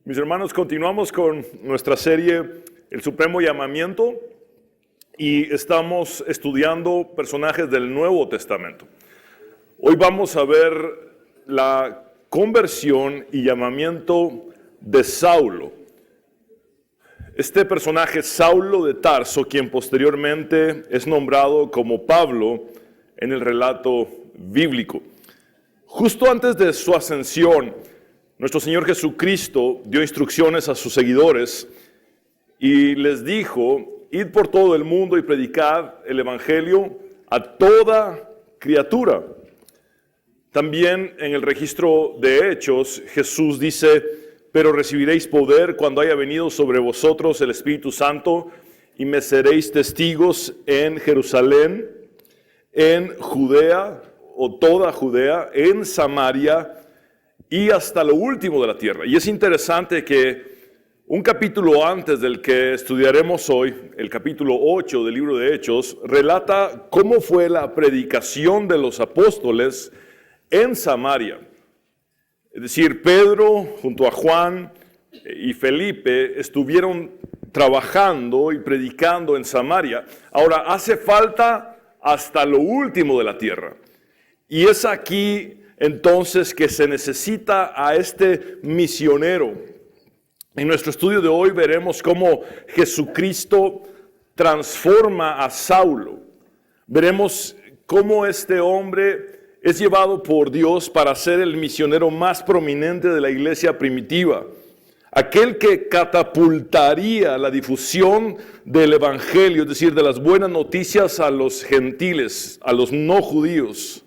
Mis hermanos, continuamos con nuestra serie El Supremo Llamamiento y estamos estudiando personajes del Nuevo Testamento. Hoy vamos a ver la conversión y llamamiento de Saulo. Este personaje, Saulo de Tarso, quien posteriormente es nombrado como Pablo en el relato bíblico. Justo antes de su ascensión, nuestro Señor Jesucristo dio instrucciones a sus seguidores y les dijo: id por todo el mundo y predicad el evangelio a toda criatura. También en el registro de Hechos, Jesús dice: pero recibiréis poder cuando haya venido sobre vosotros el Espíritu Santo, y me seréis testigos en Jerusalén, en Judea o toda Judea, en Samaria y hasta lo último de la tierra. Y es interesante que un capítulo antes del que estudiaremos hoy, el capítulo 8 del libro de Hechos, relata cómo fue la predicación de los apóstoles en Samaria. Es decir, Pedro junto a Juan y Felipe estuvieron trabajando y predicando en Samaria. Ahora, hace falta hasta lo último de la tierra. Y es aquí entonces que se necesita a este misionero. En nuestro estudio de hoy veremos cómo Jesucristo transforma a Saulo. Veremos cómo este hombre es llevado por Dios para ser el misionero más prominente de la iglesia primitiva. Aquel que catapultaría la difusión del evangelio, es decir, de las buenas noticias a los gentiles, a los no judíos.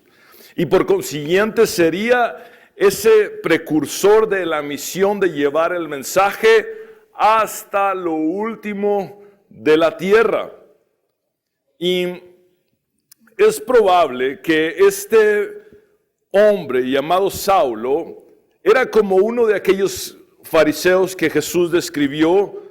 Y por consiguiente sería ese precursor de la misión de llevar el mensaje hasta lo último de la tierra. Y es probable que este hombre llamado Saulo era como uno de aquellos fariseos que Jesús describió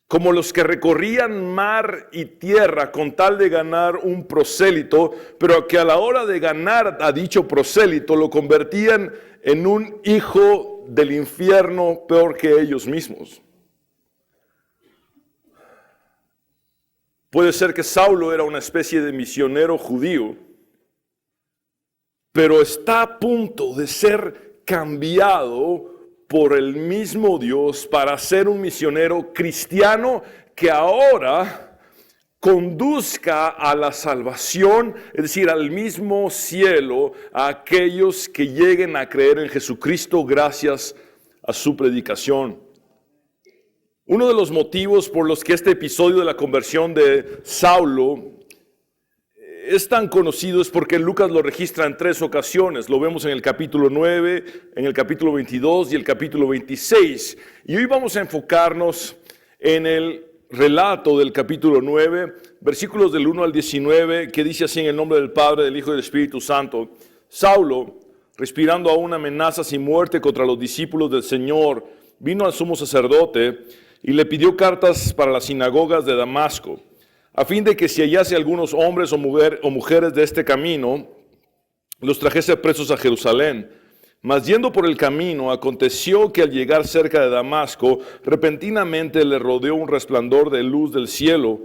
como los que recorrían mar y tierra con tal de ganar un prosélito, pero que a la hora de ganar a dicho prosélito lo convertían en un hijo del infierno peor que ellos mismos. Puede ser que Saulo era una especie de misionero judío, pero está a punto de ser cambiado por el mismo Dios para ser un misionero cristiano que ahora conduzca a la salvación, es decir, al mismo cielo, a aquellos que lleguen a creer en Jesucristo gracias a su predicación. Uno de los motivos por los que este episodio de la conversión de Saulo es tan conocido es porque Lucas lo registra en 3 ocasiones. Lo vemos en el capítulo 9, en el capítulo 22 y el capítulo 26. Y hoy vamos a enfocarnos en el relato del capítulo 9, versículos del 1 al 19, que dice así: en el nombre del Padre, del Hijo y del Espíritu Santo. Saulo, respirando aún amenazas y muerte contra los discípulos del Señor, vino al sumo sacerdote y le pidió cartas para las sinagogas de Damasco, a fin de que si hallase algunos hombres o mujeres de este camino, los trajese presos a Jerusalén. Mas yendo por el camino, aconteció que al llegar cerca de Damasco, repentinamente le rodeó un resplandor de luz del cielo,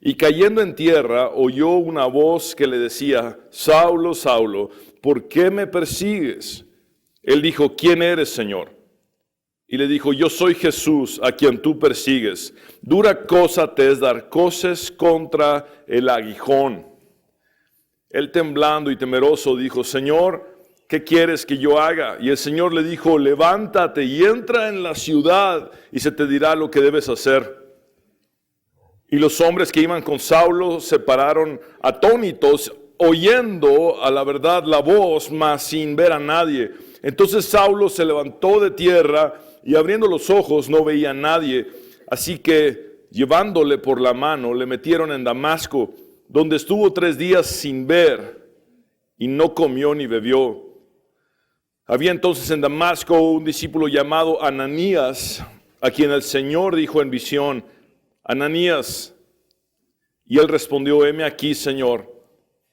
y cayendo en tierra, oyó una voz que le decía: Saulo, Saulo, ¿por qué me persigues? Él dijo: ¿quién eres, Señor? Y le dijo: yo soy Jesús, a quien tú persigues. Dura cosa te es dar coces contra el aguijón. Él, temblando y temeroso, dijo: Señor, ¿qué quieres que yo haga? Y el Señor le dijo: levántate y entra en la ciudad, y se te dirá lo que debes hacer. Y los hombres que iban con Saulo se pararon atónitos, oyendo a la verdad la voz, mas sin ver a nadie. Entonces Saulo se levantó de tierra, y abriendo los ojos no veía a nadie. Así que, llevándole por la mano, le metieron en Damasco, donde estuvo 3 días sin ver, y no comió ni bebió. Había entonces en Damasco un discípulo llamado Ananías, a quien el Señor dijo en visión: Ananías. Y él respondió: heme aquí, Señor.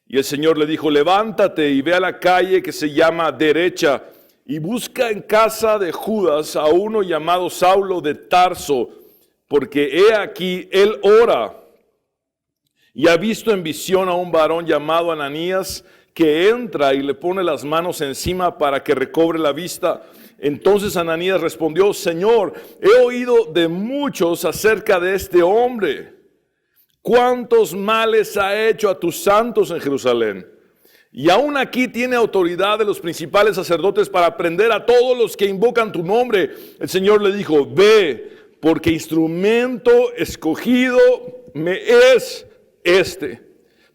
Y el Señor le dijo: levántate y ve a la calle que se llama Derecha, y busca en casa de Judas a uno llamado Saulo de Tarso, porque he aquí, él ora y ha visto en visión a un varón llamado Ananías, que entra y le pone las manos encima para que recobre la vista. Entonces Ananías respondió: Señor, he oído de muchos acerca de este hombre, cuántos males ha hecho a tus santos en Jerusalén. Y aún aquí tiene autoridad de los principales sacerdotes para prender a todos los que invocan tu nombre. El Señor le dijo: ve, porque instrumento escogido me es este,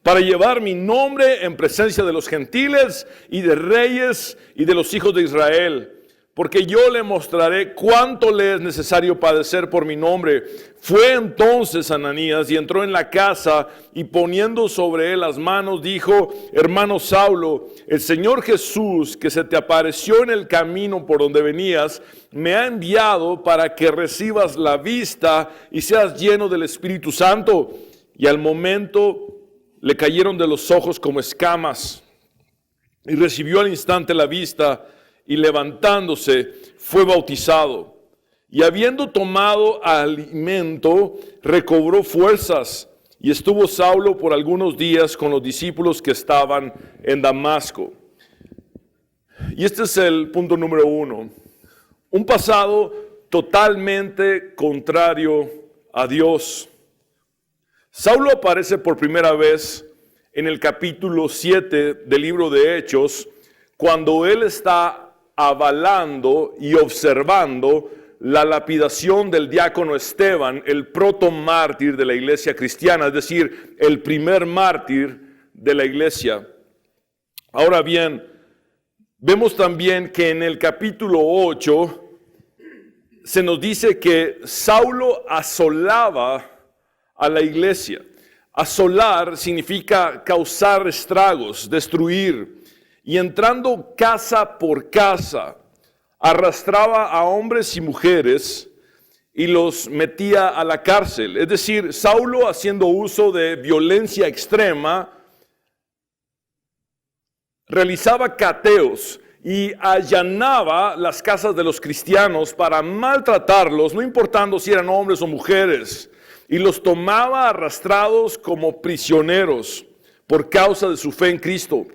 para llevar mi nombre en presencia de los gentiles y de reyes y de los hijos de Israel. Porque yo le mostraré cuánto le es necesario padecer por mi nombre. Fue entonces Ananías y entró en la casa, y poniendo sobre él las manos dijo: hermano Saulo, el Señor Jesús, que se te apareció en el camino por donde venías, me ha enviado para que recibas la vista y seas lleno del Espíritu Santo. Y al momento le cayeron de los ojos como escamas, y recibió al instante la vista, y levantándose fue bautizado. Y habiendo tomado alimento, recobró fuerzas, y estuvo Saulo por algunos días con los discípulos que estaban en Damasco. Y este es el punto número 1. Un pasado totalmente contrario a Dios. Saulo aparece por primera vez en el capítulo 7 del libro de Hechos, cuando él está avalando y observando la lapidación del diácono Esteban, el protomártir de la iglesia cristiana, es decir, el primer mártir de la iglesia. Ahora bien, vemos también que en el capítulo 8 se nos dice que Saulo asolaba a la iglesia. Asolar significa causar estragos, destruir. Y entrando casa por casa, arrastraba a hombres y mujeres y los metía a la cárcel. Es decir, Saulo, haciendo uso de violencia extrema, realizaba cateos y allanaba las casas de los cristianos para maltratarlos, no importando si eran hombres o mujeres, y los tomaba arrastrados como prisioneros por causa de su fe en Cristo.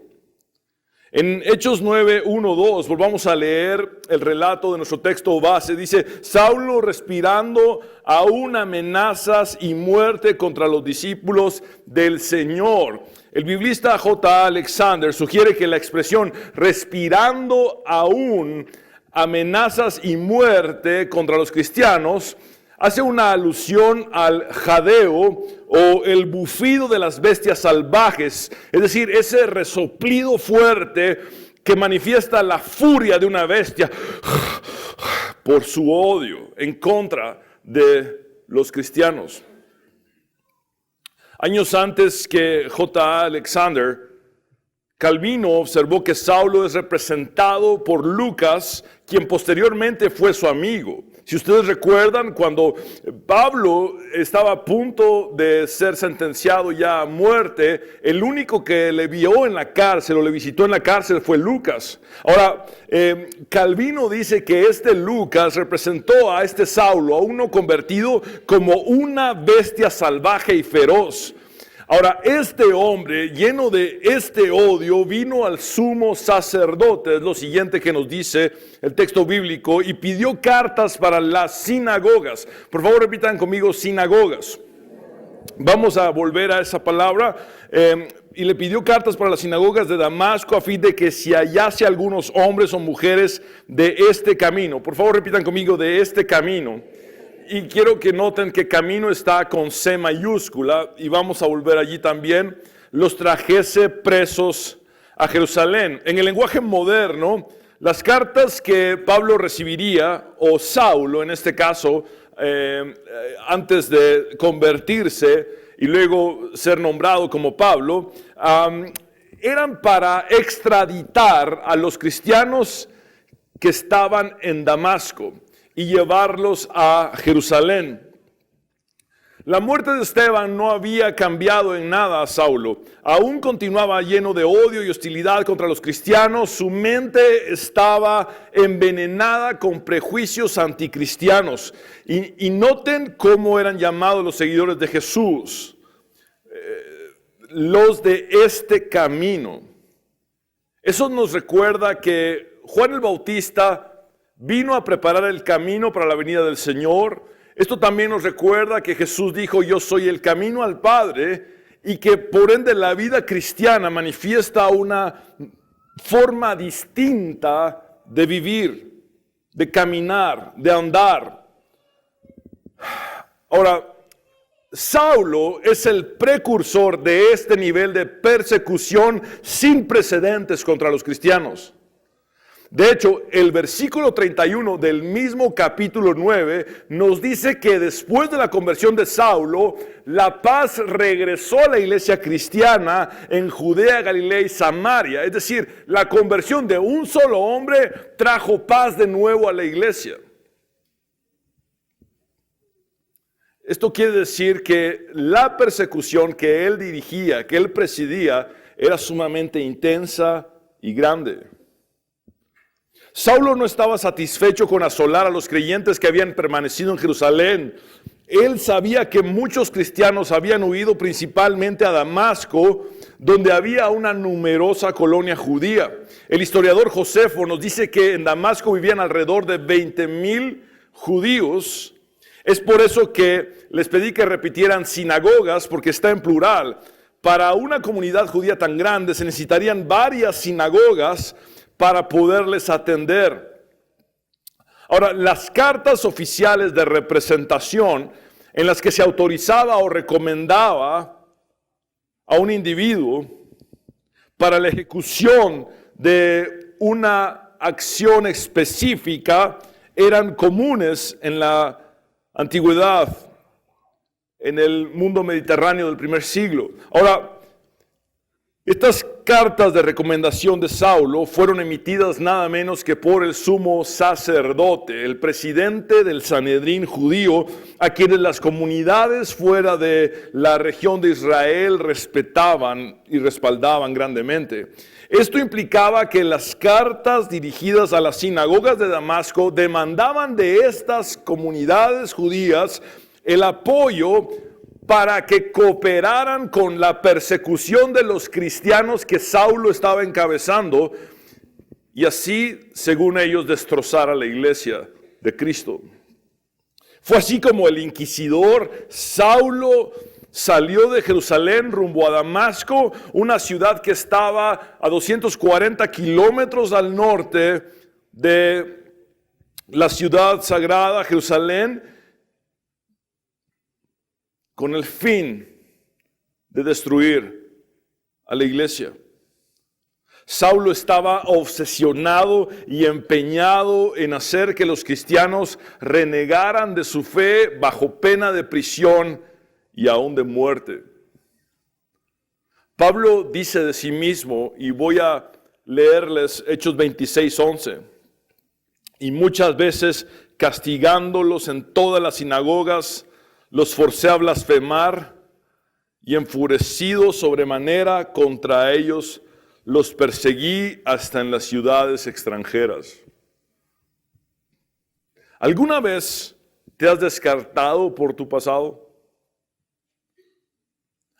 En Hechos 9, 1, 2, volvamos a leer el relato de nuestro texto base. Dice: Saulo, respirando aún amenazas y muerte contra los discípulos del Señor. El biblista J. Alexander sugiere que la expresión respirando aún amenazas y muerte contra los cristianos hace una alusión al jadeo o el bufido de las bestias salvajes, es decir, ese resoplido fuerte que manifiesta la furia de una bestia por su odio en contra de los cristianos. Años antes que J. Alexander, Calvino observó que Saulo es representado por Lucas, quien posteriormente fue su amigo. Si ustedes recuerdan, cuando Pablo estaba a punto de ser sentenciado ya a muerte, el único que le vio en la cárcel o le visitó en la cárcel fue Lucas. Ahora, Calvino dice que este Lucas representó a este Saulo, a uno convertido, como una bestia salvaje y feroz. Ahora, este hombre, lleno de este odio, vino al sumo sacerdote, es lo siguiente que nos dice el texto bíblico, y pidió cartas para las sinagogas. Por favor, repitan conmigo: sinagogas. Vamos a volver a esa palabra. Y le pidió cartas para las sinagogas de Damasco a fin de que se hallase algunos hombres o mujeres de este camino. Por favor, repitan conmigo: de este camino. Y quiero que noten que camino está con C mayúscula, y vamos a volver allí también. Los trajese presos a Jerusalén. En el lenguaje moderno, las cartas que Pablo recibiría, o Saulo en este caso, antes de convertirse y luego ser nombrado como Pablo, eran para extraditar a los cristianos que estaban en Damasco y llevarlos a Jerusalén. La muerte de Esteban no había cambiado en nada a Saulo. Aún continuaba lleno de odio y hostilidad contra los cristianos. Su mente estaba envenenada con prejuicios anticristianos. Y noten cómo eran llamados los seguidores de Jesús. Los de este camino. Eso nos recuerda que Juan el Bautista vino a preparar el camino para la venida del Señor. Esto también nos recuerda que Jesús dijo: yo soy el camino al Padre, y que por ende la vida cristiana manifiesta una forma distinta de vivir, de caminar, de andar. Ahora, Saulo es el precursor de este nivel de persecución sin precedentes contra los cristianos. De hecho, el versículo 31 del mismo capítulo 9 nos dice que después de la conversión de Saulo, la paz regresó a la iglesia cristiana en Judea, Galilea y Samaria. Es decir, la conversión de un solo hombre trajo paz de nuevo a la iglesia. Esto quiere decir que la persecución que él dirigía, que él presidía, era sumamente intensa y grande. Saulo no estaba satisfecho con asolar a los creyentes que habían permanecido en Jerusalén. Él sabía que muchos cristianos habían huido principalmente a Damasco, donde había una numerosa colonia judía. El historiador Josefo nos dice que en Damasco vivían alrededor de 20,000 judíos. Es por eso que les pedí que repitieran sinagogas, porque está en plural. Para una comunidad judía tan grande se necesitarían varias sinagogas para poderles atender. Ahora, las cartas oficiales de representación en las que se autorizaba o recomendaba a un individuo para la ejecución de una acción específica eran comunes en la antigüedad, en el mundo mediterráneo del primer siglo. Ahora, estas cartas de recomendación de Saulo fueron emitidas nada menos que por el sumo sacerdote, el presidente del Sanedrín judío, a quienes las comunidades fuera de la región de Israel respetaban y respaldaban grandemente. Esto implicaba que las cartas dirigidas a las sinagogas de Damasco demandaban de estas comunidades judías el apoyo para que cooperaran con la persecución de los cristianos que Saulo estaba encabezando, y así, según ellos, destrozar a la iglesia de Cristo. Fue así como el inquisidor Saulo salió de Jerusalén rumbo a Damasco, una ciudad que estaba a 240 kilómetros al norte de la ciudad sagrada Jerusalén, con el fin de destruir a la iglesia. Saulo estaba obsesionado y empeñado en hacer que los cristianos renegaran de su fe bajo pena de prisión y aún de muerte. Pablo dice de sí mismo, y voy a leerles Hechos 26:11, y muchas veces castigándolos en todas las sinagogas, los forcé a blasfemar, y enfurecido sobremanera contra ellos, los perseguí hasta en las ciudades extranjeras. ¿Alguna vez te has descartado por tu pasado?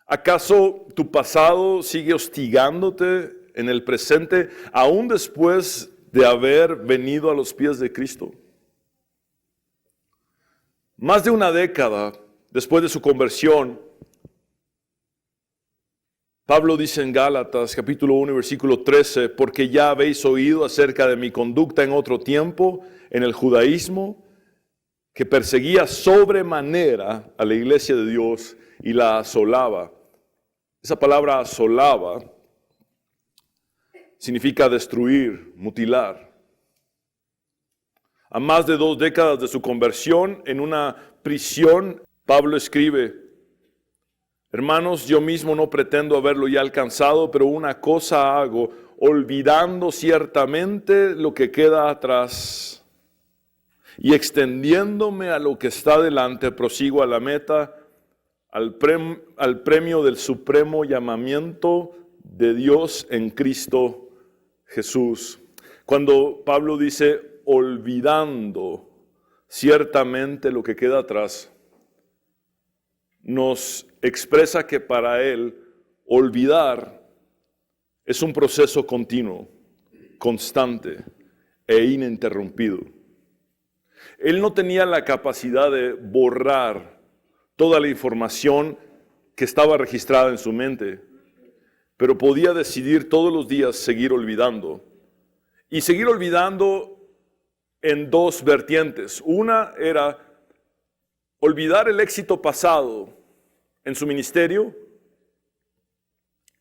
¿Acaso tu pasado sigue hostigándote en el presente, aún después de haber venido a los pies de Cristo? Más de una década después de su conversión, Pablo dice en Gálatas capítulo 1 versículo 13, porque ya habéis oído acerca de mi conducta en otro tiempo, en el judaísmo, que perseguía sobremanera a la iglesia de Dios y la asolaba. Esa palabra asolaba significa destruir, mutilar. A más de 2 décadas de su conversión, en una prisión, Pablo escribe: hermanos, yo mismo no pretendo haberlo ya alcanzado, pero una cosa hago, olvidando ciertamente lo que queda atrás y extendiéndome a lo que está delante, prosigo a la meta, al premio del supremo llamamiento de Dios en Cristo Jesús. Cuando Pablo dice, olvidando ciertamente lo que queda atrás, nos expresa que para él olvidar es un proceso continuo, constante e ininterrumpido. Él no tenía la capacidad de borrar toda la información que estaba registrada en su mente, pero podía decidir todos los días seguir olvidando. Y seguir olvidando en dos vertientes. Una era olvidar el éxito pasado en su ministerio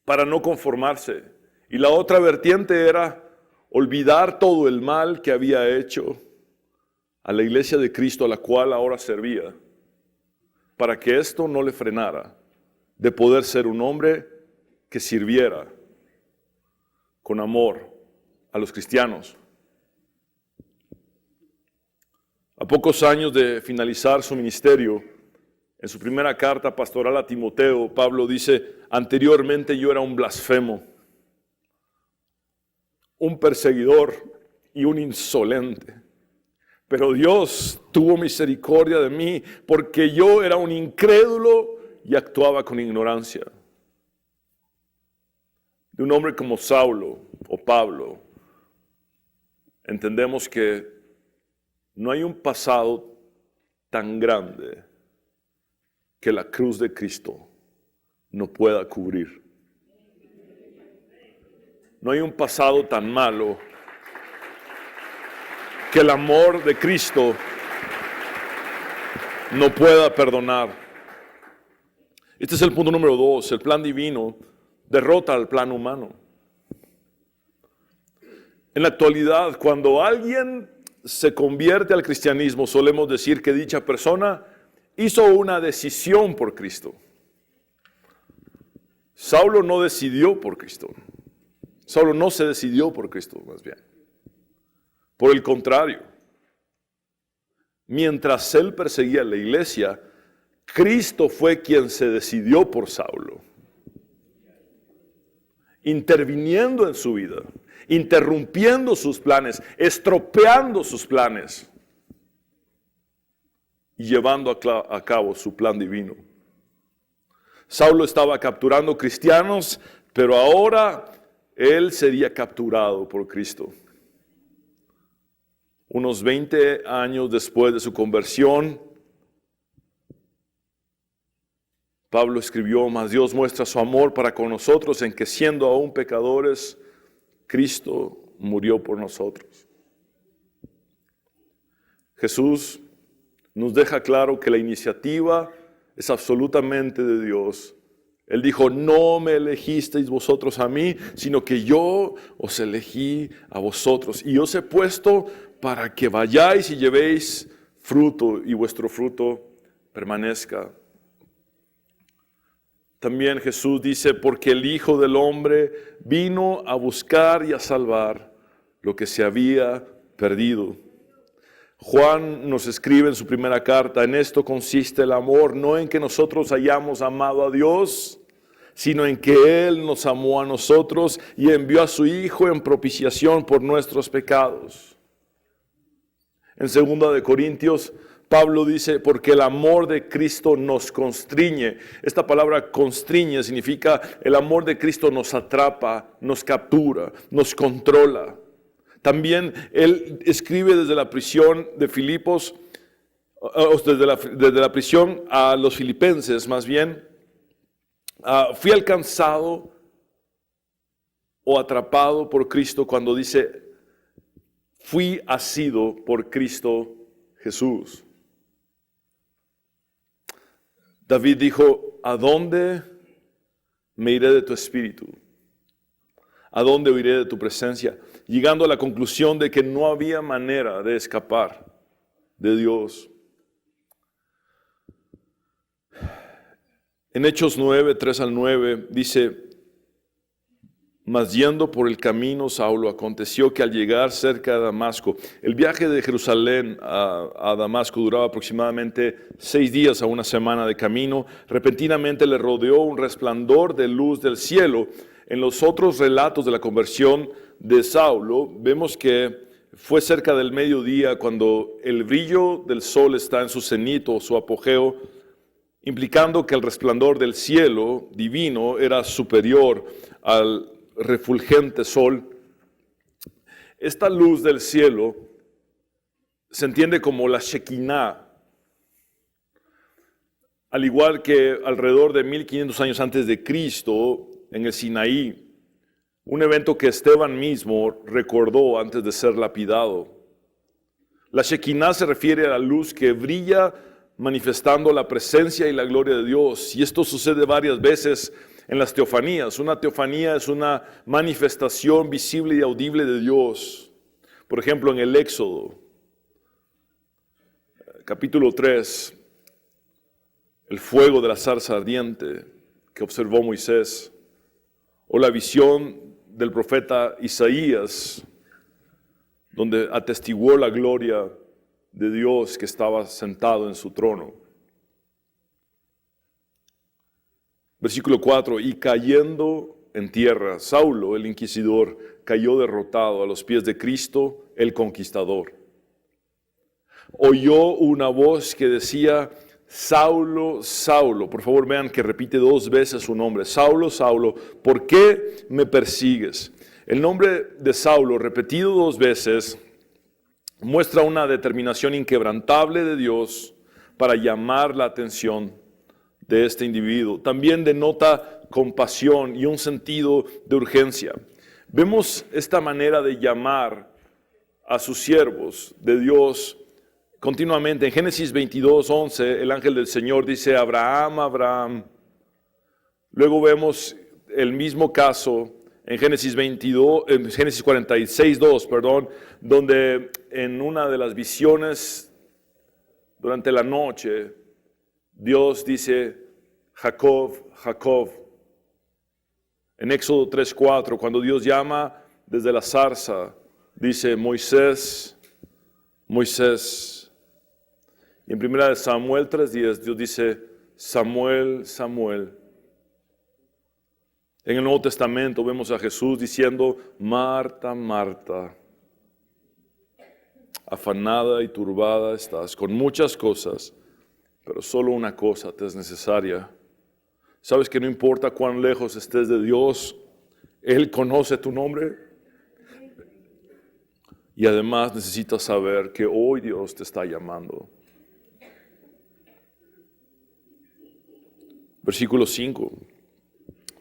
para no conformarse. Y la otra vertiente era olvidar todo el mal que había hecho a la iglesia de Cristo a la cual ahora servía, para que esto no le frenara de poder ser un hombre que sirviera con amor a los cristianos. A pocos años de finalizar su ministerio, en su primera carta pastoral a Timoteo, Pablo dice, anteriormente yo era un blasfemo, un perseguidor y un insolente. Pero Dios tuvo misericordia de mí porque yo era un incrédulo y actuaba con ignorancia. De un hombre como Saulo o Pablo, entendemos que no hay un pasado tan grande que la cruz de Cristo no pueda cubrir. No hay un pasado tan malo que el amor de Cristo no pueda perdonar. Este es el punto número 2. El plan divino derrota al plan humano. En la actualidad, cuando alguien se convierte al cristianismo, solemos decir que dicha persona hizo una decisión por Cristo. Saulo no decidió por Cristo. Saulo no se decidió por Cristo, más bien. Por el contrario, mientras él perseguía la iglesia, Cristo fue quien se decidió por Saulo, interviniendo en su vida, interrumpiendo sus planes, estropeando sus planes y llevando a cabo su plan divino. Saulo estaba capturando cristianos, pero ahora él sería capturado por Cristo. Unos 20 años después de su conversión, Pablo escribió, mas Dios muestra su amor para con nosotros en que siendo aún pecadores, Cristo murió por nosotros. Jesús nos deja claro que la iniciativa es absolutamente de Dios. Él dijo, no me elegisteis vosotros a mí, sino que yo os elegí a vosotros. Y os he puesto para que vayáis y llevéis fruto y vuestro fruto permanezca. También Jesús dice, porque el Hijo del Hombre vino a buscar y a salvar lo que se había perdido. Juan nos escribe en su primera carta, en esto consiste el amor, no en que nosotros hayamos amado a Dios, sino en que Él nos amó a nosotros y envió a su Hijo en propiciación por nuestros pecados. En 2 de Corintios, Pablo dice, porque el amor de Cristo nos constriñe. Esta palabra constriñe significa el amor de Cristo nos atrapa, nos captura, nos controla. También él escribe desde la prisión de Filipos, desde la prisión a los filipenses más bien, fui alcanzado o atrapado por Cristo cuando dice, fui asido por Cristo Jesús. David dijo, ¿a dónde me iré de tu espíritu? ¿A dónde huiré de tu presencia? Llegando a la conclusión de que no había manera de escapar de Dios. En Hechos 9, 3 al 9, dice, Mas yendo por el camino, Saulo, aconteció que al llegar cerca de Damasco, el viaje de Jerusalén a Damasco duraba aproximadamente 6 días a una semana de camino. Repentinamente le rodeó un resplandor de luz del cielo. En los otros relatos de la conversión de Saulo, vemos que fue cerca del mediodía cuando el brillo del sol está en su cenit o su apogeo, implicando que el resplandor del cielo divino era superior al refulgente sol. Esta luz del cielo se entiende como la Shekinah, al igual que alrededor de 1500 años antes de Cristo, en el Sinaí, un evento que Esteban mismo recordó antes de ser lapidado. La Shekinah se refiere a la luz que brilla manifestando la presencia y la gloria de Dios, y esto sucede varias veces en las teofanías. Una teofanía es una manifestación visible y audible de Dios. Por ejemplo, en el Éxodo, capítulo 3, el fuego de la zarza ardiente que observó Moisés, o la visión del profeta Isaías, donde atestiguó la gloria de Dios que estaba sentado en su trono. Versículo 4, y cayendo en tierra, Saulo, el inquisidor, cayó derrotado a los pies de Cristo, el conquistador. Oyó una voz que decía, Saulo, Saulo. Por favor, vean que repite 2 veces su nombre. Saulo, Saulo, ¿por qué me persigues? El nombre de Saulo, repetido 2 veces, muestra una determinación inquebrantable de Dios para llamar la atención de este individuo. También denota compasión y un sentido de urgencia. Vemos esta manera de llamar a sus siervos de Dios continuamente. En Génesis 22:11, el ángel del Señor dice, Abraham, Abraham. Luego vemos el mismo caso en Génesis 46:2, donde en una de las visiones durante la noche, Dios dice, Jacob, Jacob. En Éxodo 3:4, cuando Dios llama desde la zarza, dice, Moisés, Moisés. Y en 1 Samuel 3:10, Dios dice, Samuel, Samuel. En el Nuevo Testamento vemos a Jesús diciendo, Marta, Marta, afanada y turbada estás con muchas cosas, pero solo una cosa te es necesaria. ¿Sabes que no importa cuán lejos estés de Dios, Él conoce tu nombre? Y además necesitas saber que hoy Dios te está llamando. Versículo 5.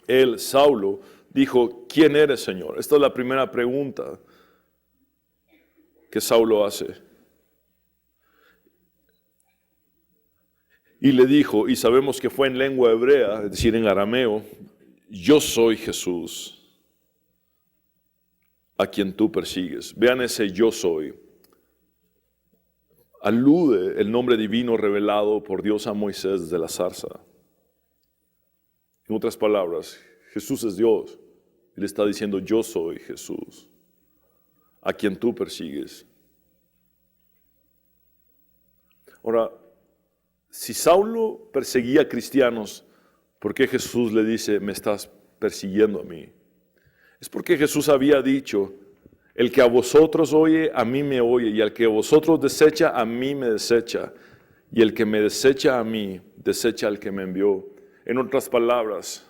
Él, Saulo, dijo, ¿quién eres, Señor? Esta es la primera pregunta que Saulo hace. Y le dijo, y sabemos que fue en lengua hebrea, es decir, en arameo, yo soy Jesús, a quien tú persigues. Vean ese yo soy. Alude el nombre divino revelado por Dios a Moisés desde la zarza. En otras palabras, Jesús es Dios. Él está diciendo, yo soy Jesús, a quien tú persigues. Ahora, si Saulo perseguía a cristianos, ¿por qué Jesús le dice, me estás persiguiendo a mí? Es porque Jesús había dicho, el que a vosotros oye, a mí me oye, y al que a vosotros desecha, a mí me desecha, y el que me desecha a mí, desecha al que me envió. En otras palabras,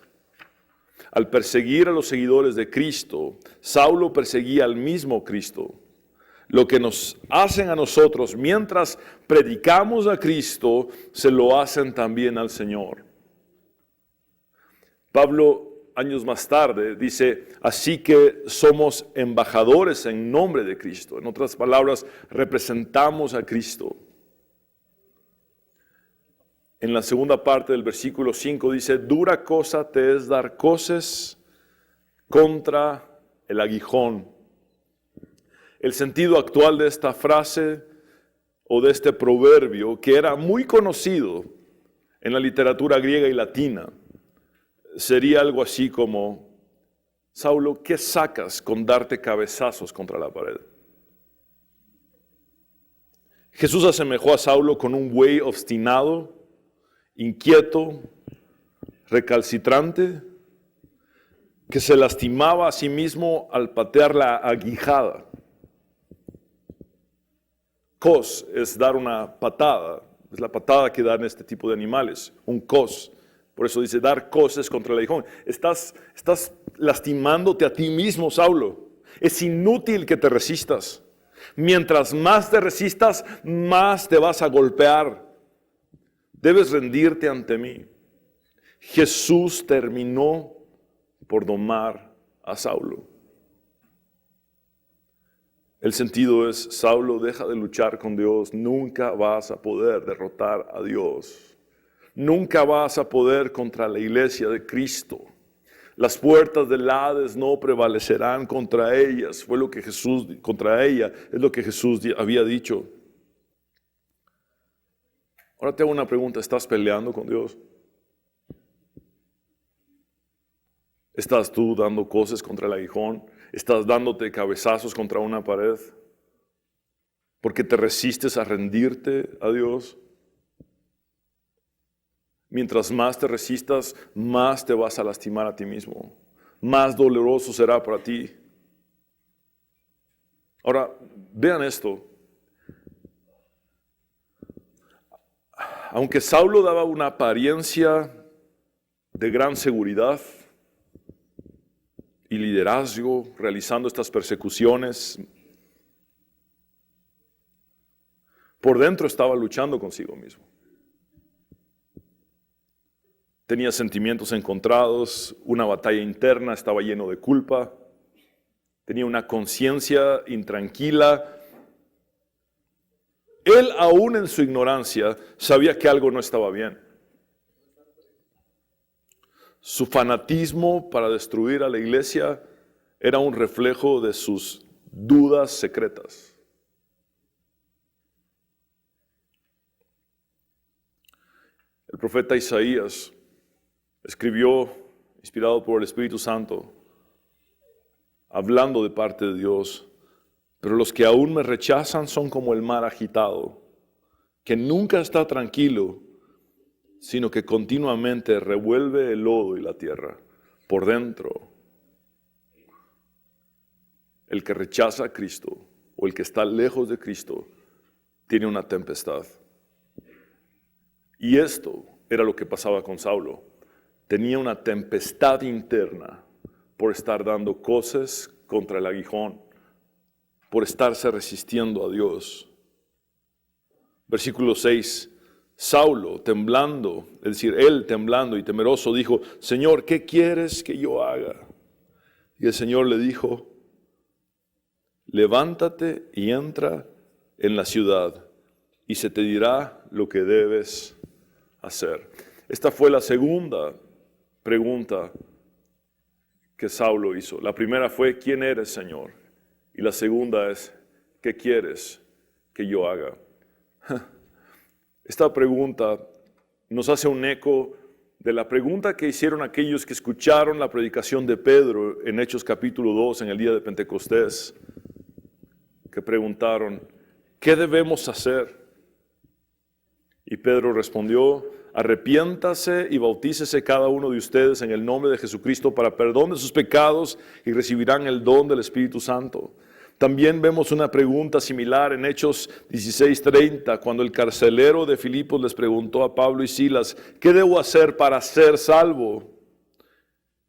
al perseguir a los seguidores de Cristo, Saulo perseguía al mismo Cristo. Lo que nos hacen a nosotros mientras predicamos a Cristo, se lo hacen también al Señor. Pablo, años más tarde, dice, así que somos embajadores en nombre de Cristo. En otras palabras, representamos a Cristo. En la segunda parte del versículo 5 dice, dura cosa te es dar coces contra el aguijón. El sentido actual de esta frase o de este proverbio, que era muy conocido en la literatura griega y latina, sería algo así como, Saulo, ¿qué sacas con darte cabezazos contra la pared? Jesús asemejó a Saulo con un buey obstinado, inquieto, recalcitrante, que se lastimaba a sí mismo al patear la aguijada. Cos es dar una patada, es la patada que dan este tipo de animales, un cos. Por eso dice dar coces contra el aguijón. Estás lastimándote a ti mismo, Saulo. Es inútil que te resistas. Mientras más te resistas, más te vas a golpear. Debes rendirte ante mí. Jesús terminó por domar a Saulo. El sentido es, Saulo, deja de luchar con Dios. Nunca vas a poder derrotar a Dios. Nunca vas a poder contra la iglesia de Cristo. Las puertas del Hades no prevalecerán contra ellas. Fue lo que Jesús, contra ella, es lo que Jesús había dicho. Ahora te hago una pregunta, ¿estás peleando con Dios? ¿Estás tú dando cosas contra el aguijón? ¿Estás dándote cabezazos contra una pared? ¿Porque te resistes a rendirte a Dios? Mientras más te resistas, más te vas a lastimar a ti mismo. Más doloroso será para ti. Ahora, vean esto. Aunque Saulo daba una apariencia de gran seguridad y liderazgo realizando estas persecuciones, por dentro estaba luchando consigo mismo. Tenía sentimientos encontrados, una batalla interna, estaba lleno de culpa, tenía una conciencia intranquila. Él, aún en su ignorancia, sabía que algo no estaba bien. Su fanatismo para destruir a la iglesia era un reflejo de sus dudas secretas. El profeta Isaías escribió, inspirado por el Espíritu Santo, hablando de parte de Dios: pero los que aún me rechazan son como el mar agitado, que nunca está tranquilo, sino que continuamente revuelve el lodo y la tierra por dentro. El que rechaza a Cristo o el que está lejos de Cristo tiene una tempestad. Y esto era lo que pasaba con Saulo. Tenía una tempestad interna por estar dando cosas contra el aguijón, por estarse resistiendo a Dios. Versículo 6, Saulo, temblando, es decir, él temblando y temeroso, dijo: Señor, ¿qué quieres que yo haga? Y el Señor le dijo: levántate y entra en la ciudad, y se te dirá lo que debes hacer. Esta fue la segunda pregunta que Saulo hizo. La primera fue: ¿quién eres, Señor? Y la segunda es: ¿qué quieres que yo haga? Esta pregunta nos hace un eco de la pregunta que hicieron aquellos que escucharon la predicación de Pedro en Hechos capítulo 2 en el día de Pentecostés, que preguntaron: ¿qué debemos hacer? Y Pedro respondió: arrepiéntase y bautícese cada uno de ustedes en el nombre de Jesucristo para perdón de sus pecados y recibirán el don del Espíritu Santo. También vemos una pregunta similar en Hechos 16:30, cuando el carcelero de Filipos les preguntó a Pablo y Silas: ¿qué debo hacer para ser salvo?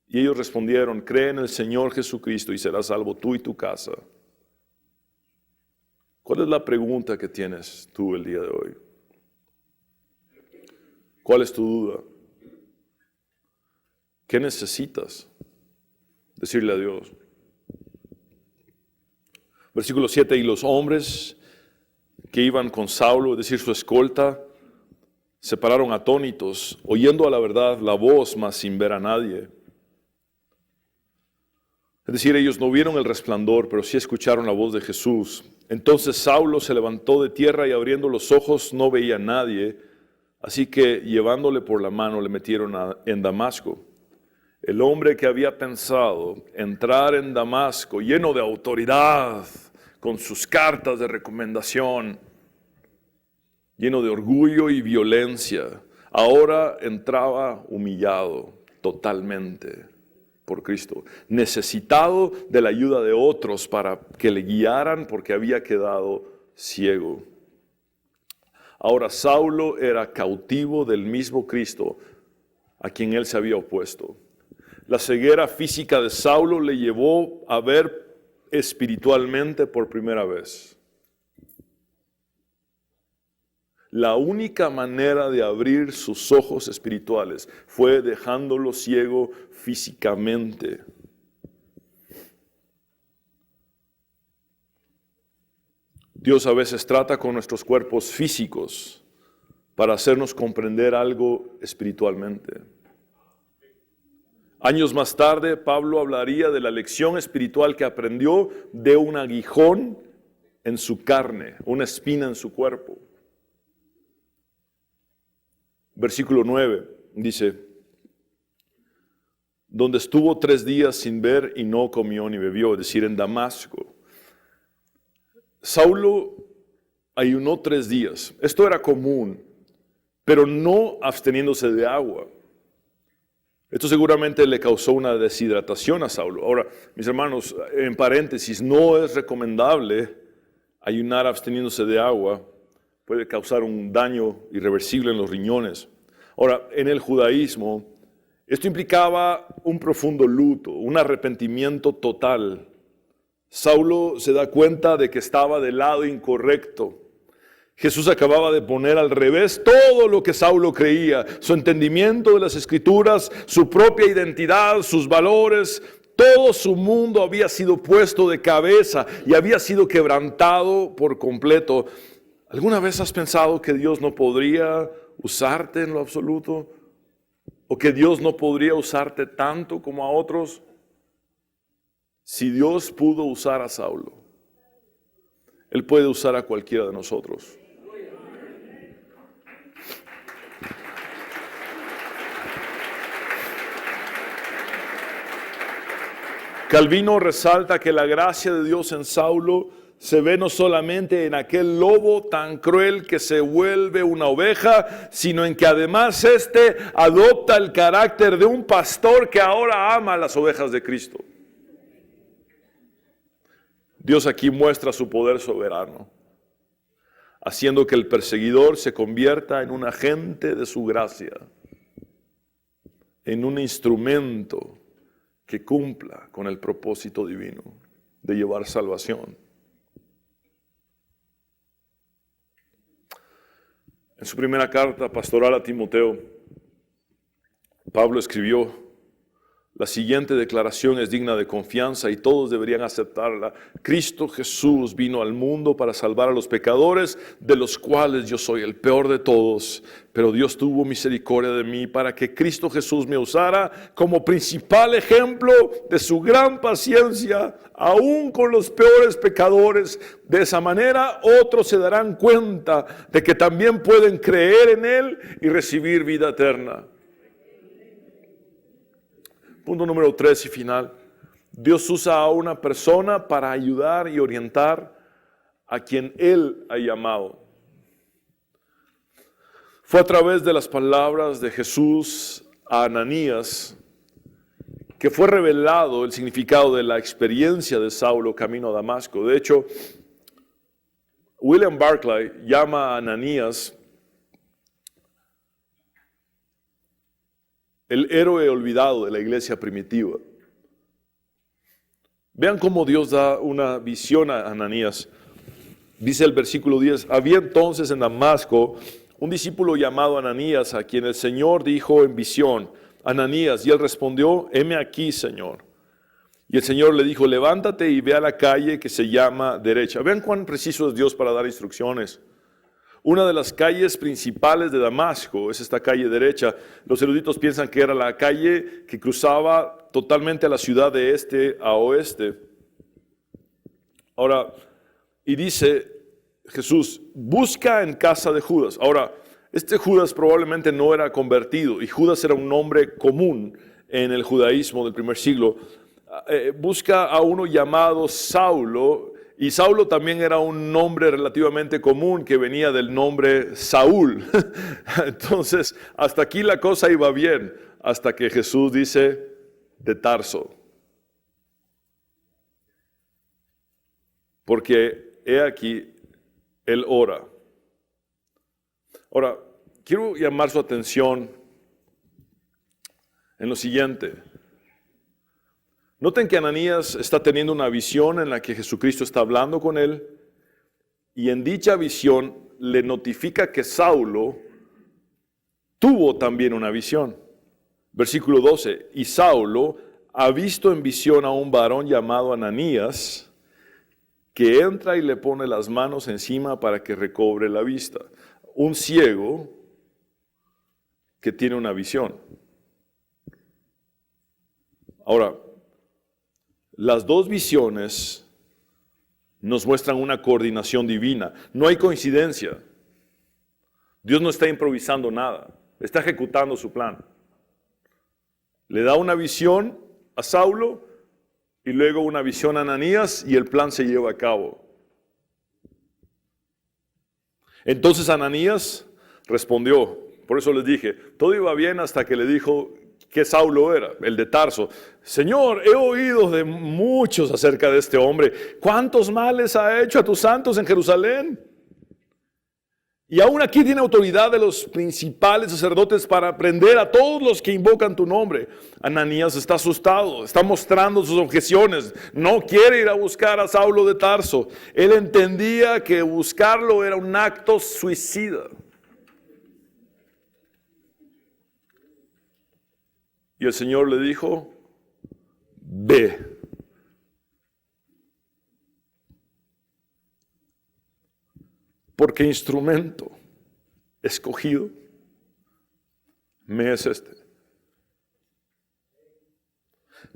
Y ellos respondieron: cree en el Señor Jesucristo y serás salvo tú y tu casa. ¿Cuál es la pregunta que tienes tú el día de hoy? ¿Cuál es tu duda? ¿Qué necesitas decirle a Dios? Versículo 7, y los hombres que iban con Saulo, es decir, su escolta, se pararon atónitos, oyendo a la verdad la voz, mas sin ver a nadie. Es decir, ellos no vieron el resplandor, pero sí escucharon la voz de Jesús. Entonces Saulo se levantó de tierra y abriendo los ojos no veía a nadie, así que llevándole por la mano le metieron en Damasco. el hombre que había pensado entrar en Damasco lleno de autoridad, con sus cartas de recomendación, lleno de orgullo y violencia, ahora entraba humillado totalmente por Cristo, necesitado de la ayuda de otros para que le guiaran porque había quedado ciego. Ahora Saulo era cautivo del mismo Cristo a quien él se había opuesto. La ceguera física de Saulo le llevó a ver espiritualmente por primera vez. La única manera de abrir sus ojos espirituales fue dejándolo ciego físicamente. Dios a veces trata con nuestros cuerpos físicos para hacernos comprender algo espiritualmente. Años más tarde, Pablo hablaría de la lección espiritual que aprendió de un aguijón en su carne, una espina en su cuerpo. Versículo 9 dice, donde estuvo 3 días sin ver y no comió ni bebió, es decir, en Damasco. Saulo ayunó 3 días. Esto era común, pero no absteniéndose de agua. Esto seguramente le causó una deshidratación a Saulo. Ahora, mis hermanos, en paréntesis, no es recomendable ayunar absteniéndose de agua. Puede causar un daño irreversible en los riñones. Ahora, en el judaísmo, esto implicaba un profundo luto, un arrepentimiento total. Saulo se da cuenta de que estaba del lado incorrecto. Jesús acababa de poner al revés todo lo que Saulo creía, su entendimiento de las Escrituras, su propia identidad, sus valores, todo su mundo había sido puesto de cabeza y había sido quebrantado por completo. ¿Alguna vez has pensado que Dios no podría usarte en lo absoluto? ¿O que Dios no podría usarte tanto como a otros? Si Dios pudo usar a Saulo, Él puede usar a cualquiera de nosotros. Calvino resalta que la gracia de Dios en Saulo se ve no solamente en aquel lobo tan cruel que se vuelve una oveja, sino en que además éste adopta el carácter de un pastor que ahora ama a las ovejas de Cristo. Dios aquí muestra su poder soberano, haciendo que el perseguidor se convierta en un agente de su gracia, en un instrumento que cumpla con el propósito divino de llevar salvación. En su primera carta pastoral a Timoteo, Pablo escribió: la siguiente declaración es digna de confianza y todos deberían aceptarla. Cristo Jesús vino al mundo para salvar a los pecadores, de los cuales yo soy el peor de todos. Pero Dios tuvo misericordia de mí para que Cristo Jesús me usara como principal ejemplo de su gran paciencia, aún con los peores pecadores. De esa manera otros se darán cuenta de que también pueden creer en Él y recibir vida eterna. Punto número 3 y final. Dios usa a una persona para ayudar y orientar a quien Él ha llamado. Fue a través de las palabras de Jesús a Ananías que fue revelado el significado de la experiencia de Saulo camino a Damasco. De hecho, William Barclay llama a Ananías el héroe olvidado de la iglesia primitiva. Vean cómo Dios da una visión a Ananías. Dice el versículo 10, había entonces en Damasco un discípulo llamado Ananías, a quien el Señor dijo en visión, Ananías, y él respondió, heme aquí, Señor. Y el Señor le dijo, levántate y ve a la calle que se llama derecha. Vean cuán preciso es Dios para dar instrucciones. Una de las calles principales de Damasco es esta calle derecha. Los eruditos piensan que era la calle que cruzaba totalmente a la ciudad de este a oeste. Ahora, y dice Jesús, busca en casa de Judas. Ahora, este Judas probablemente no era convertido y Judas era un nombre común en el judaísmo del primer siglo, busca a uno llamado Saulo, y Saulo también era un nombre relativamente común que venía del nombre Saúl. Entonces, hasta aquí la cosa iba bien, hasta que Jesús dice de Tarso. Porque he aquí, él ora. Ahora, quiero llamar su atención en lo siguiente. Noten que Ananías está teniendo una visión en la que Jesucristo está hablando con él, y en dicha visión le notifica que Saulo tuvo también una visión. Versículo 12, y Saulo ha visto en visión a un varón llamado Ananías, que entra y le pone las manos encima para que recobre la vista. Un ciego que tiene una visión. Ahora, las dos visiones nos muestran una coordinación divina. No hay coincidencia. Dios no está improvisando nada, está ejecutando su plan. Le da una visión a Saulo y luego una visión a Ananías y el plan se lleva a cabo. Entonces Ananías respondió, por eso les dije, todo iba bien hasta que le dijo que Saulo era, el de Tarso. Señor, he oído de muchos acerca de este hombre. ¿Cuántos males ha hecho a tus santos en Jerusalén? Y aún aquí tiene autoridad de los principales sacerdotes para prender a todos los que invocan tu nombre. Ananías está asustado, está mostrando sus objeciones. No quiere ir a buscar a Saulo de Tarso. Él entendía que buscarlo era un acto suicida. Y el Señor le dijo, ve. Porque instrumento escogido me es este,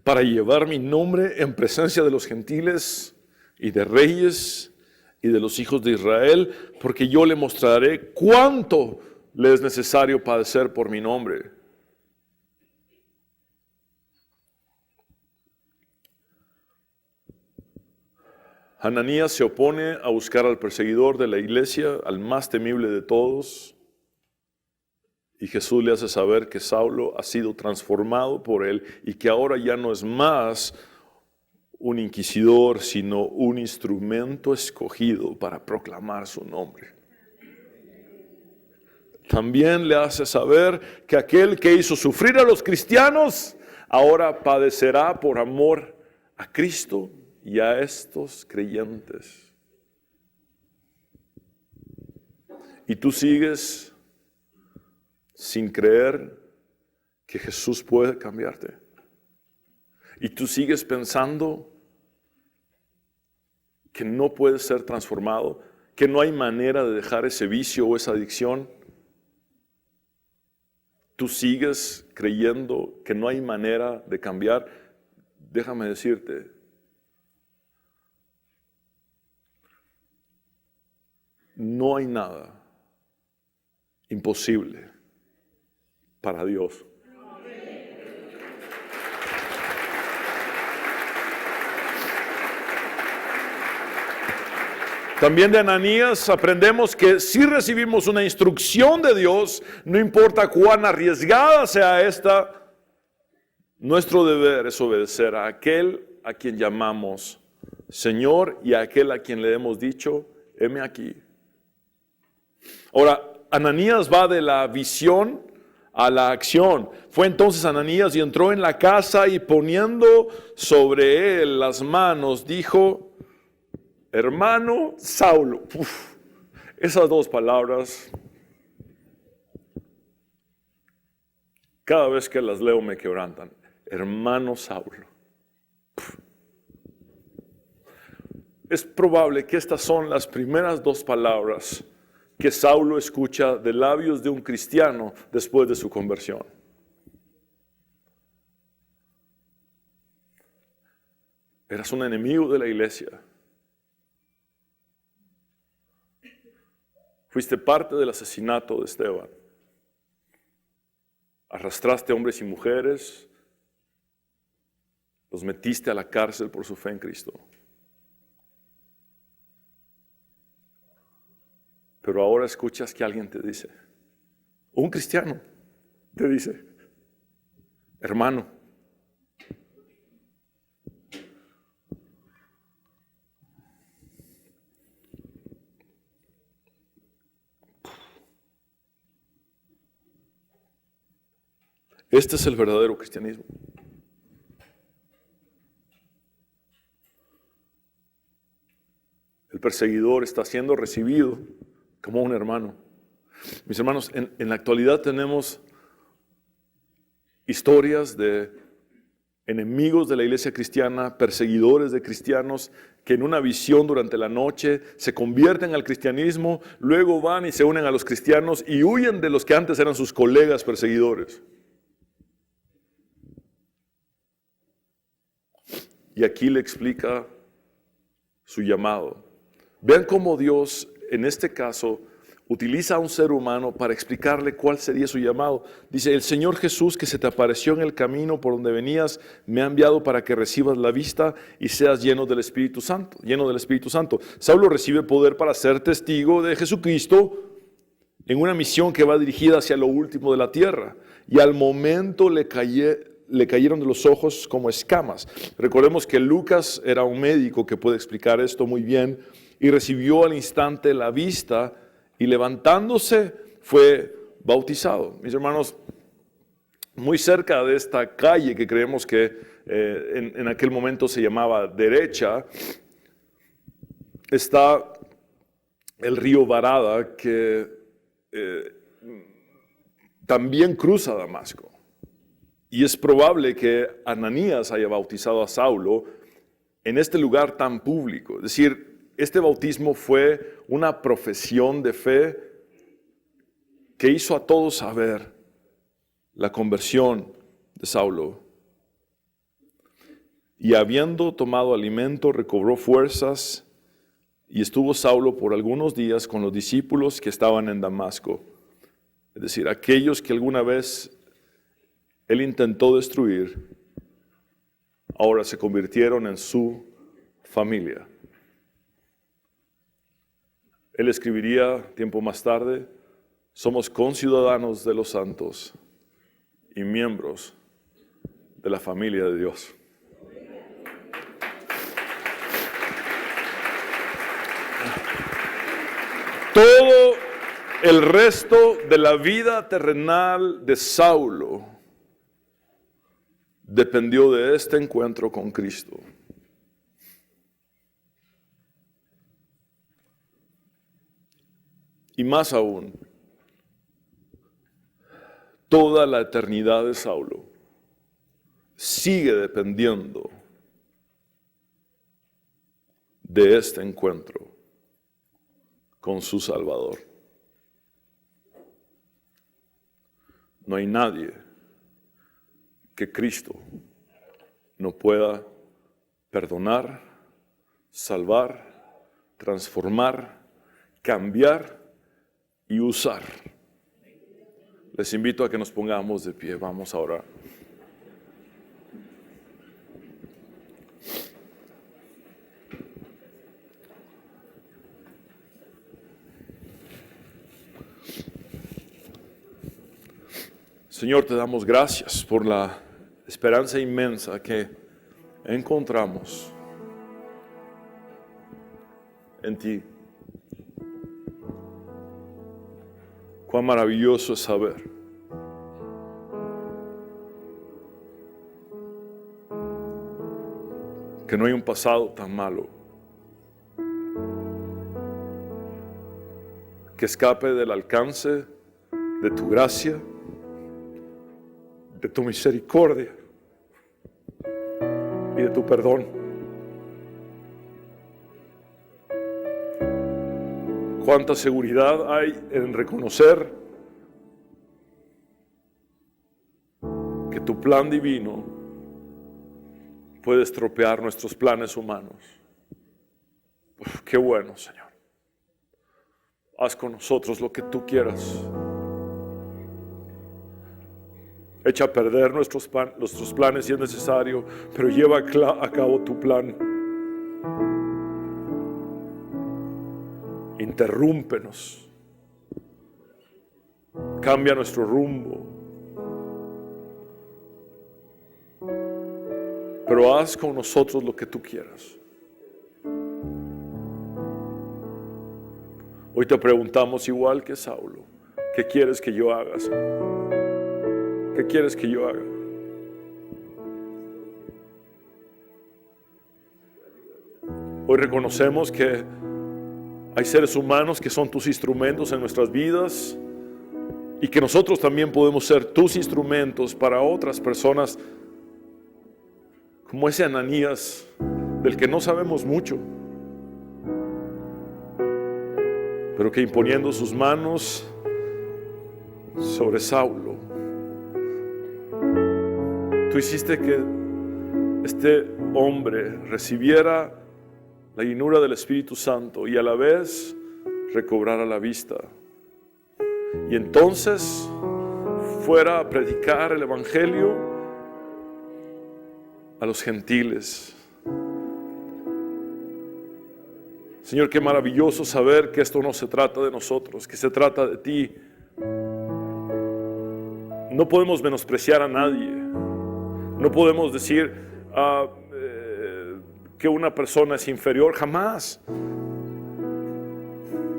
para llevar mi nombre en presencia de los gentiles y de reyes y de los hijos de Israel, porque yo le mostraré cuánto le es necesario padecer por mi nombre. Ananías se opone a buscar al perseguidor de la iglesia, al más temible de todos, y Jesús le hace saber que Saulo ha sido transformado por él y que ahora ya no es más un inquisidor, sino un instrumento escogido para proclamar su nombre. También le hace saber que aquel que hizo sufrir a los cristianos, ahora padecerá por amor a Cristo y a estos creyentes. Y tú sigues sin creer que Jesús puede cambiarte. Y tú sigues pensando que no puedes ser transformado, que no hay manera de dejar ese vicio o esa adicción. Tú sigues creyendo que no hay manera de cambiar. Déjame decirte, no hay nada imposible para Dios. También de Ananías aprendemos que si recibimos una instrucción de Dios, no importa cuán arriesgada sea esta, nuestro deber es obedecer a aquel a quien llamamos Señor y a aquel a quien le hemos dicho, heme aquí. Ahora, Ananías va de la visión a la acción. Fue entonces Ananías y entró en la casa y poniendo sobre él las manos, dijo, hermano Saulo. Esas dos palabras, cada vez que las leo me quebrantan. Hermano Saulo. Es probable que estas son las primeras dos palabras que Saulo escucha de labios de un cristiano después de su conversión. Eras un enemigo de la iglesia. Fuiste parte del asesinato de Esteban. Arrastraste hombres y mujeres Los metiste a la cárcel por su fe en Cristo. Pero ahora escuchas que alguien te dice, un cristiano te dice, hermano, este es el verdadero cristianismo. El perseguidor está siendo recibido como un hermano. Mis hermanos, en la actualidad tenemos historias de enemigos de la iglesia cristiana, perseguidores de cristianos, que en una visión durante la noche se convierten al cristianismo, luego van y se unen a los cristianos y huyen de los que antes eran sus colegas perseguidores. Y aquí le explica su llamado. Vean cómo Dios, en este caso, utiliza a un ser humano para explicarle cuál sería su llamado. Dice, el Señor Jesús que se te apareció en el camino por donde venías, me ha enviado para que recibas la vista y seas lleno del Espíritu Santo. Lleno del Espíritu Santo. Saulo recibe poder para ser testigo de Jesucristo en una misión que va dirigida hacia lo último de la tierra. Y al momento le cayeron de los ojos como escamas. Recordemos que Lucas era un médico que puede explicar esto muy bien y recibió al instante la vista y levantándose fue bautizado. Mis hermanos, muy cerca de esta calle que creemos que en aquel momento se llamaba Derecha, está el río Barada que también cruza Damasco. Y es probable que Ananías haya bautizado a Saulo en este lugar tan público. Es decir, este bautismo fue una profesión de fe que hizo a todos saber la conversión de Saulo. Y habiendo tomado alimento, recobró fuerzas y estuvo Saulo por algunos días con los discípulos que estaban en Damasco. Es decir, aquellos que alguna vez él intentó destruir, ahora se convirtieron en su familia. Él escribiría tiempo más tarde, somos conciudadanos de los santos y miembros de la familia de Dios. Todo el resto de la vida terrenal de Saulo dependió de este encuentro con Cristo. Y más aún, toda la eternidad de Saulo sigue dependiendo de este encuentro con su Salvador. No hay nadie que Cristo no pueda perdonar, salvar, transformar, cambiar y usar. Les invito a que nos pongamos de pie. Vamos a orar. Señor, te damos gracias por la esperanza inmensa que encontramos en ti. Cuán maravilloso es saber que no hay un pasado tan malo que escape del alcance de tu gracia, de tu misericordia y de tu perdón. Cuánta seguridad hay en reconocer que tu plan divino puede estropear nuestros planes humanos. Qué bueno, Señor. Haz con nosotros lo que tú quieras. Echa a perder nuestros planes si es necesario, pero lleva a cabo tu plan. Interrúmpenos. Cambia nuestro rumbo. Pero haz con nosotros lo que tú quieras. Hoy te preguntamos igual que Saulo, ¿qué quieres que yo haga, Señor? ¿Qué quieres que yo haga? Hoy reconocemos que hay seres humanos que son tus instrumentos en nuestras vidas y que nosotros también podemos ser tus instrumentos para otras personas, como ese Ananías del que no sabemos mucho, pero que imponiendo sus manos sobre Saulo, tú hiciste que este hombre recibiera la llenura del Espíritu Santo y a la vez recobrara la vista. Y entonces fuera a predicar el Evangelio a los gentiles. Señor, qué maravilloso saber que esto no se trata de nosotros, que se trata de ti. No podemos menospreciar a nadie. No podemos decir que una persona es inferior, jamás.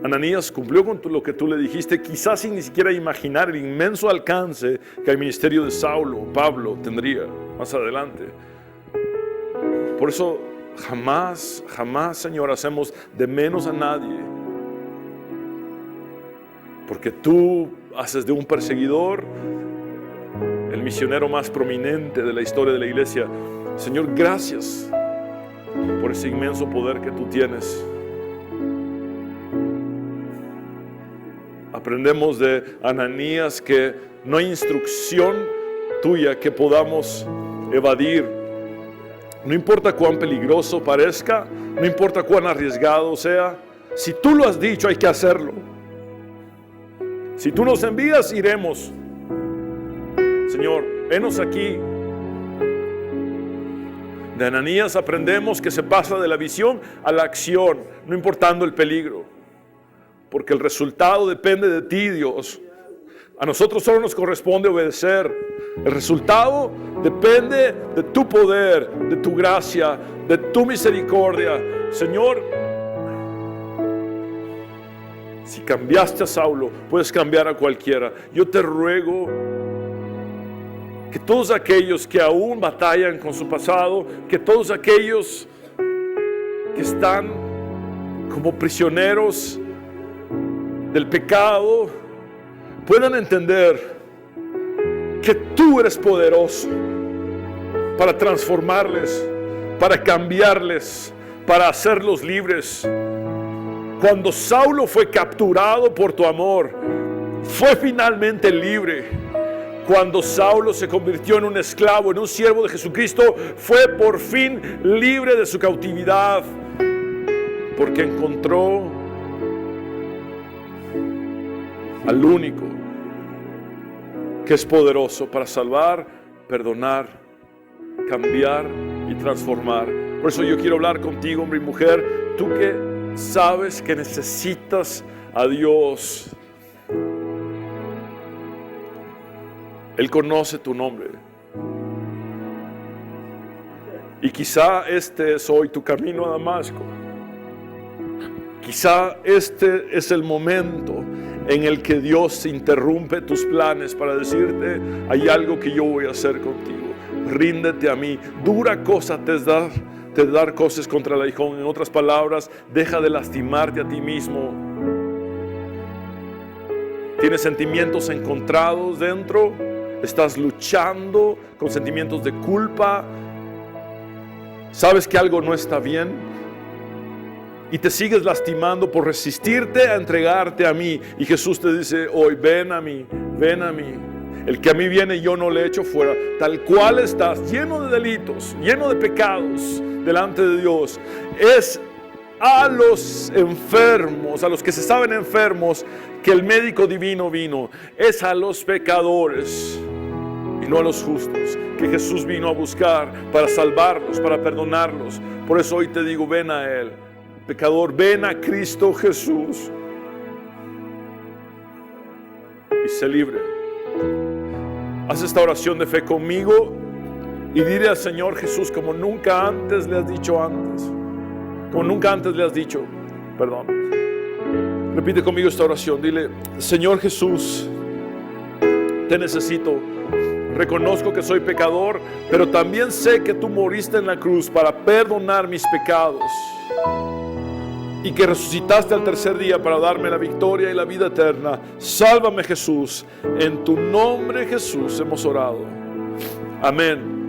Ananías cumplió con lo que tú le dijiste, quizás sin ni siquiera imaginar el inmenso alcance que el ministerio de Saulo, Pablo, tendría más adelante. Por eso jamás, Señor, hacemos de menos a nadie. Porque tú haces de un perseguidor el misionero más prominente de la historia de la iglesia. Señor, gracias por ese inmenso poder que tú tienes. Aprendemos de Ananías que no hay instrucción tuya que podamos evadir. No importa cuán peligroso parezca, no importa cuán arriesgado sea, si tú lo has dicho hay que hacerlo. Si tú nos envías, iremos. Señor, henos aquí. De Ananías aprendemos que se pasa de la visión a la acción, no importando el peligro, porque el resultado depende de ti, Dios. A nosotros solo nos corresponde obedecer. El resultado depende de tu poder, de tu gracia, de tu misericordia. Señor, si cambiaste a Saulo, puedes cambiar a cualquiera. Yo te ruego que todos aquellos que aún batallan con su pasado, que todos aquellos que están como prisioneros del pecado, puedan entender que tú eres poderoso para transformarles, para cambiarles, para hacerlos libres. Cuando Saulo fue capturado por tu amor, fue finalmente libre. Cuando Saulo se convirtió en un esclavo, en un siervo de Jesucristo, fue por fin libre de su cautividad, porque encontró al único que es poderoso para salvar, perdonar, cambiar y transformar. Por eso yo quiero hablar contigo, hombre y mujer, tú que sabes que necesitas a Dios. Él conoce tu nombre. Y quizá este es hoy tu camino a Damasco. Quizá este es el momento en el que Dios interrumpe tus planes para decirte, hay algo que yo voy a hacer contigo. Ríndete a mí. Dura cosa te es dar cosas contra el aguijón. En otras palabras, deja de lastimarte a ti mismo. ¿Tienes sentimientos encontrados dentro? ¿Estás luchando con sentimientos de culpa? ¿Sabes que algo no está bien? Y te sigues lastimando por resistirte a entregarte a mí. Y Jesús te dice hoy, ven a mí, ven a mí. El que a mí viene yo no le echo fuera. Tal cual estás, lleno de delitos, lleno de pecados delante de Dios. Es a los enfermos, a los que se saben enfermos, que el médico divino vino. Es a los pecadores y no a los justos, que Jesús vino a buscar para salvarlos, para perdonarlos. Por eso hoy te digo, ven a Él. Pecador, ven a Cristo Jesús y sé libre. Haz esta oración de fe conmigo y dile al Señor Jesús como nunca antes le has dicho antes. Como nunca antes le has dicho, perdón. Repite conmigo esta oración. Dile, Señor Jesús, te necesito. Reconozco que soy pecador, pero también sé que tú moriste en la cruz para perdonar mis pecados y que resucitaste al tercer día para darme la victoria y la vida eterna. Sálvame, Jesús. En tu nombre, Jesús, hemos orado. Amén.